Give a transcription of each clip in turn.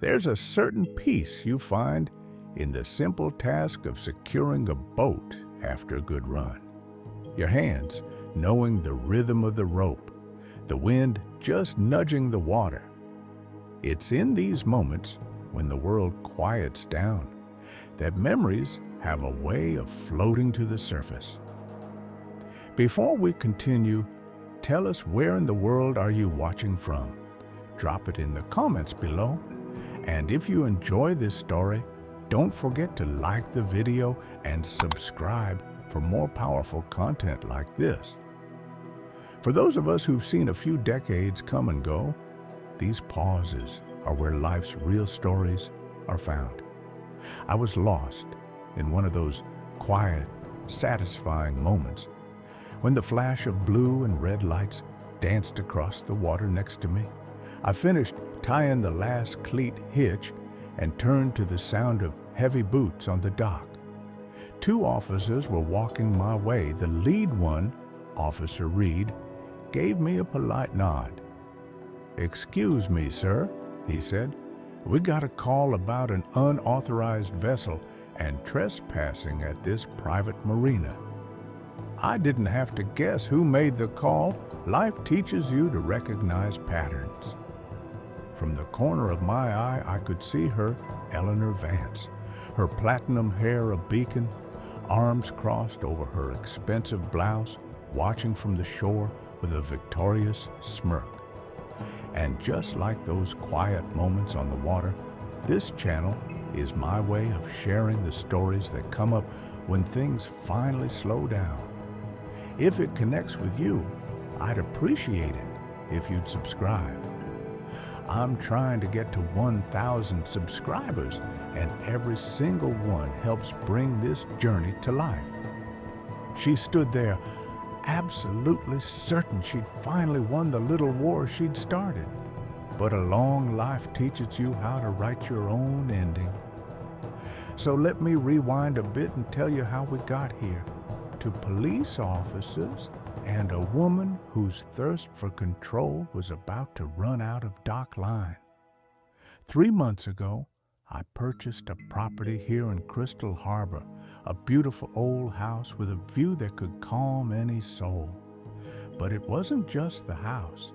There's a certain peace you find in the simple task of securing a boat after a good run. Your hands knowing the rhythm of the rope, the wind just nudging the water. It's in these moments, when the world quiets down, that memories have a way of floating to the surface. Before we continue, tell us, where in the world are you watching from? Drop it in the comments below. And if you enjoy this story, don't forget to like the video and subscribe for more powerful content like this. For those of us who've seen a few decades come and go, these pauses are where life's real stories are found. I was lost in one of those quiet, satisfying moments when the flash of blue and red lights danced across the water next to me. I finished tying the last cleat hitch and turned to the sound of heavy boots on the dock. Two officers were walking my way. The lead one, Officer Reed, gave me a polite nod. "Excuse me, sir," he said. "We got a call about an unauthorized vessel and trespassing at this private marina." I didn't have to guess who made the call. Life teaches you to recognize patterns. From the corner of my eye, I could see her, Eleanor Vance, her platinum hair a beacon, arms crossed over her expensive blouse, watching from the shore with a victorious smirk. And just like those quiet moments on the water, this channel is my way of sharing the stories that come up when things finally slow down. If it connects with you, I'd appreciate it if you'd subscribe. I'm trying to get to 1,000 subscribers, and every single one helps bring this journey to life. She stood there, absolutely certain she'd finally won the little war she'd started. But a long life teaches you how to write your own ending. So let me rewind a bit and tell you how we got here. To police officers and a woman whose thirst for control was about to run out of dock line. 3 months ago, I purchased a property here in Crystal Harbor, a beautiful old house with a view that could calm any soul. But it wasn't just the house.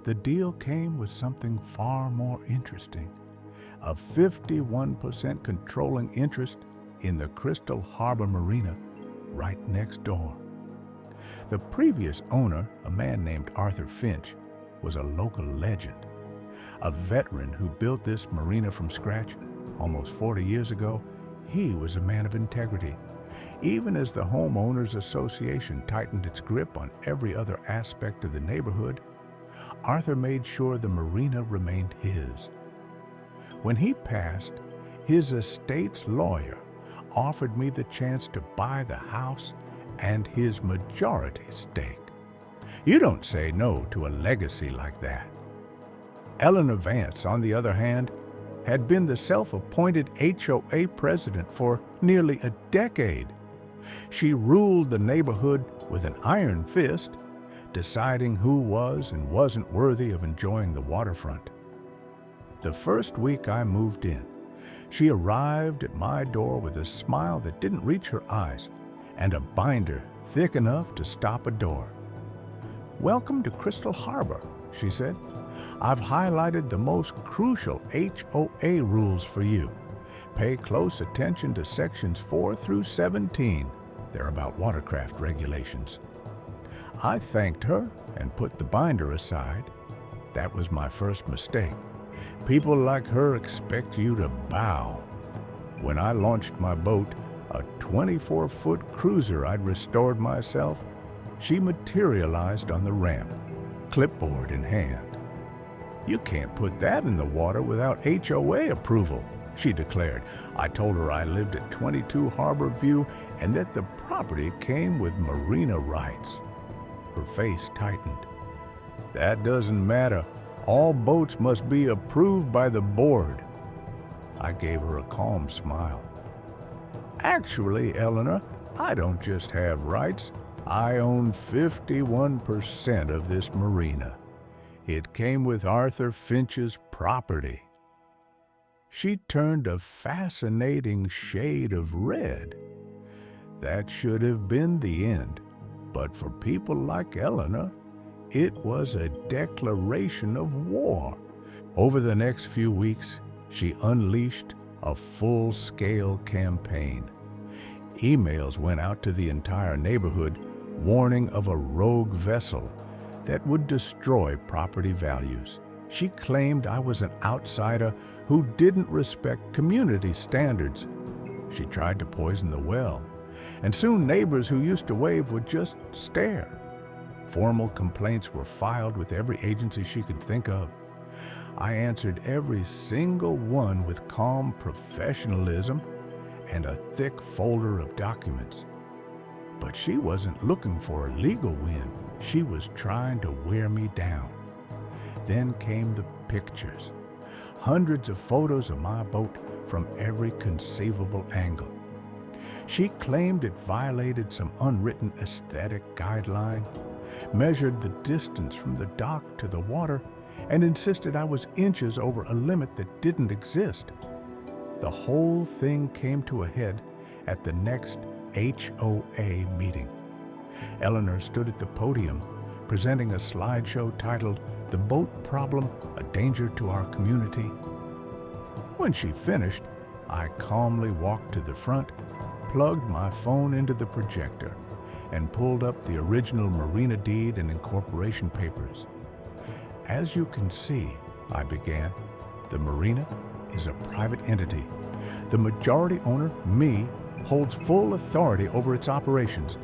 The deal came with something far more interesting, a 51% controlling interest in the Crystal Harbor Marina right next door. The previous owner, a man named Arthur Finch, was a local legend, a veteran who built this marina from scratch almost 40 years ago. He was a man of integrity. Even as the Homeowners Association tightened its grip on every other aspect of the neighborhood, Arthur made sure the marina remained his. When he passed, his estate's lawyer offered me the chance to buy the house and his majority stake. You don't say no to a legacy like that. Eleanor Vance, on the other hand, had been the self-appointed HOA president for nearly a decade. She ruled the neighborhood with an iron fist, deciding who was and wasn't worthy of enjoying the waterfront. The first week I moved in, she arrived at my door with a smile that didn't reach her eyes and a binder thick enough to stop a door. "Welcome to Crystal Harbor," she said. "I've highlighted the most crucial HOA rules for you. Pay close attention to sections 4 through 17. They're about watercraft regulations." I thanked her and put the binder aside. That was my first mistake. People like her expect you to bow. When I launched my boat, a 24-foot cruiser I'd restored myself, she materialized on the ramp, clipboard in hand. "You can't put that in the water without HOA approval," she declared. I told her I lived at 22 Harbor View and that the property came with marina rights. Her face tightened. "That doesn't matter. All boats must be approved by the board." I gave her a calm smile. "Actually, Eleanor, I don't just have rights. I own 51% of this marina. It came with Arthur Finch's property." she turned a fascinating shade of red. That should have been the end, but for people like Eleanor, it was a declaration of war. Over the next few weeks, she unleashed a full-scale campaign. Emails went out to the entire neighborhood warning of a rogue vessel that would destroy property values. She claimed I was an outsider who didn't respect community standards. She tried to poison the well, and soon neighbors who used to wave would just stare. Formal complaints were filed with every agency she could think of. I answered every single one with calm professionalism and a thick folder of documents. But she wasn't looking for a legal win. She was trying to wear me down. Then came the pictures. Hundreds of photos of my boat from every conceivable angle. She claimed it violated some unwritten aesthetic guideline, measured the distance from the dock to the water, and insisted I was inches over a limit that didn't exist. The whole thing came to a head at the next HOA meeting. Eleanor stood at the podium, presenting a slideshow titled "The Boat Problem, a Danger to Our Community." When she finished, I calmly walked to the front, plugged my phone into the projector, and pulled up the original marina deed and incorporation papers. "As you can see," I began, "the marina is a private entity. The majority owner, me, holds full authority over its operations.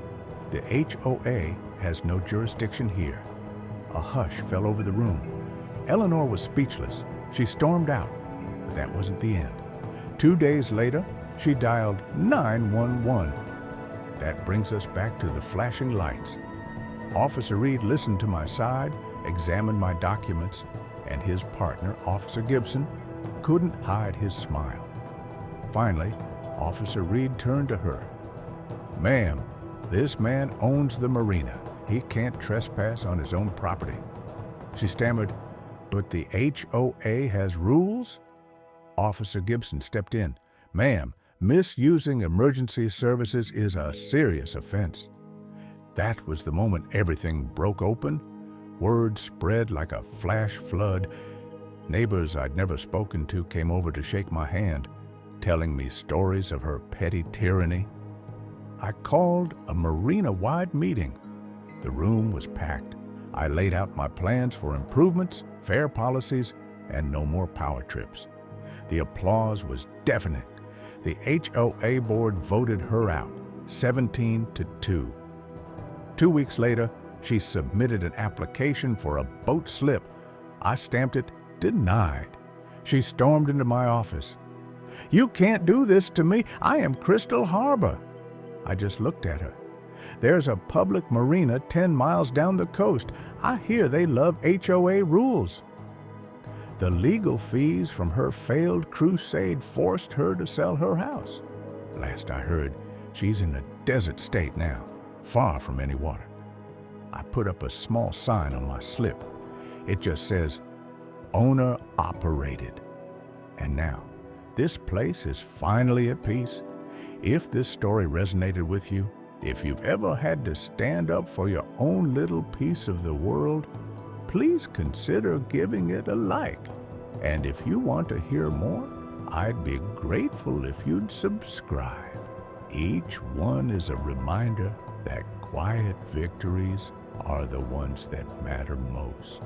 The HOA has no jurisdiction here." A hush fell over the room. Eleanor was speechless. She stormed out, but that wasn't the end. 2 days later, she dialed 911. That brings us back to the flashing lights. Officer Reed listened to my side, examined my documents, and his partner, Officer Gibson, couldn't hide his smile. Finally, Officer Reed turned to her. "Ma'am, this man owns the marina. He can't trespass on his own property." She stammered, "But the HOA has rules?" Officer Gibson stepped in. "Ma'am, misusing emergency services is a serious offense." That was the moment everything broke open. Word spread like a flash flood. Neighbors I'd never spoken to came over to shake my hand, telling me stories of her petty tyranny. I called a marina-wide meeting. The room was packed. I laid out my plans for improvements, fair policies, and no more power trips. The applause was deafening. The HOA board voted her out, 17-2. 2 weeks later, she submitted an application for a boat slip. I stamped it denied. She stormed into my office. "You can't do this to me. I am Crystal Harbor." I just looked at her. "There's a public marina 10 miles down the coast. I hear they love HOA rules." The legal fees from her failed crusade forced her to sell her house. Last I heard, she's in a desert state now, far from any water. I put up a small sign on my slip. It just says, "Owner operated." And now, this place is finally at peace. If this story resonated with you, if you've ever had to stand up for your own little piece of the world, please consider giving it a like. And if you want to hear more, I'd be grateful if you'd subscribe. Each one is a reminder that quiet victories are the ones that matter most.